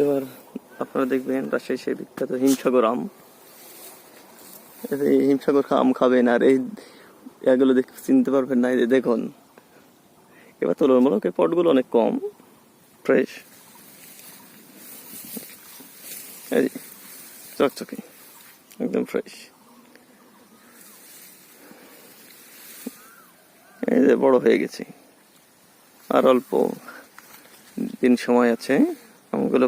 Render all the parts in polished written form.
এবার আপনারা দেখবেন রাজশাহী সেই বিখ্যাত হিমসাগর আম। এই হিমসাগর আম খাবেন আর এগুলো দেখে চিনতে পারবেন না। এই যে দেখুন, এবার তুলনামূলক এই পটগুলো অনেক কম ফ্রেশ, এই চকচকে একদম ফ্রেশ। এই যে বড় হয়ে গেছে, আর অল্প দিন সময় আছে, আমগুলো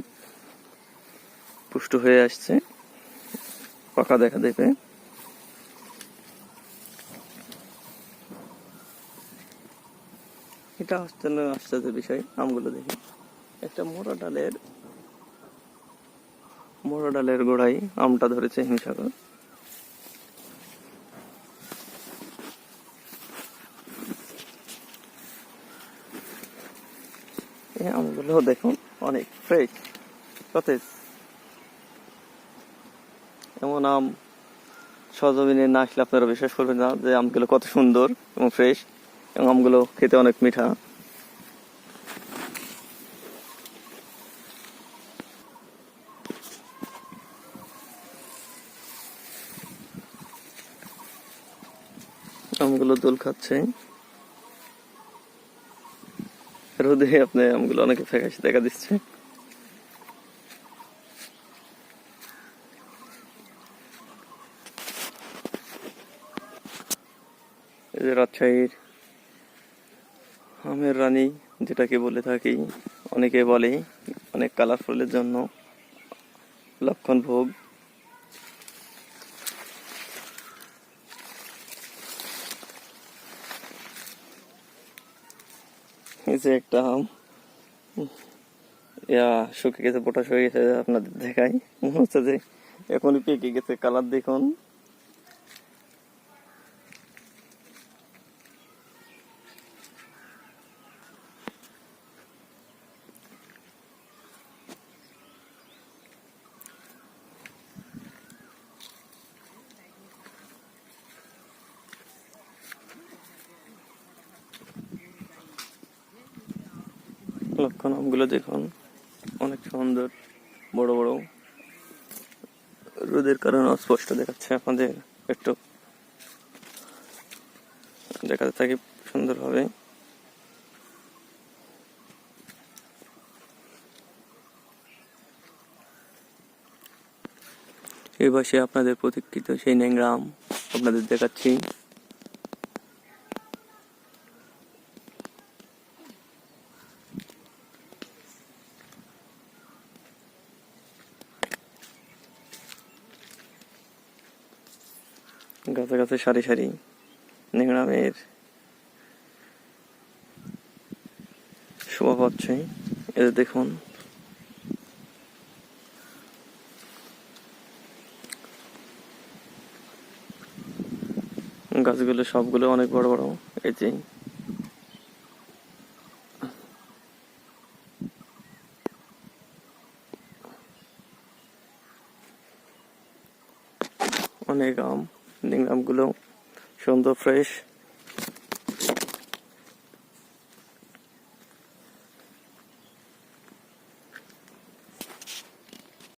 পুষ্ট হয়ে আসছে, পাকা দেখা দেবে। এটা আশ্চর্যের বিষয়, আমগুলো দেখি একটা মোটা ডালের গোড়ায় আমটা ধরেছে হিমসাগর। এই আমগুলো দেখুন অনেক ফ্রেশ, সতেজ। এমন আম সরজমিনে না আসলে আপনারা বিশ্বাস করবেন না যে আমগুলো কত সুন্দর এবং ফ্রেশ, এবং আমগুলো খেতে অনেক মিঠা। আমগুলো দোল খাচ্ছে রোদে, আপনি আমগুলো অনেকে ফ্যাকাশে দেখা দিচ্ছে। এই যে রাজশাহীর আমের রানী যেটাকে বলে থাকি, অনেকে বলে অনেক কালারফুলের জন্য লক্ষণ ভোগ। এই যে একটা আম শুকিয়ে গেছে, পটাশ হয়ে গেছে, আপনাদের দেখাই, মনে হচ্ছে যে এখনই পেকে গেছে। কালার দেখুন, লক্ষণ আমগুলো দেখুন অনেক সুন্দর, বড় বড়, রোদের কারণে অস্পষ্ট দেখাচ্ছে, আপনাদের একটু দেখাতে থাকি সুন্দরভাবে। এই পাশে আপনাদের প্রতীক্ষিত সেই ন্যাংরা আম আপনাদের দেখাচ্ছি। গাছে গাছে সারি সারি ন্যাংরা আমের শোভা পাচ্ছে। এদের দেখুন, গাছগুলো সবগুলো অনেক বড় বড়। এই যে অনেক আম, ন্যাংরা আমগুলো সুন্দর ফ্রেশ।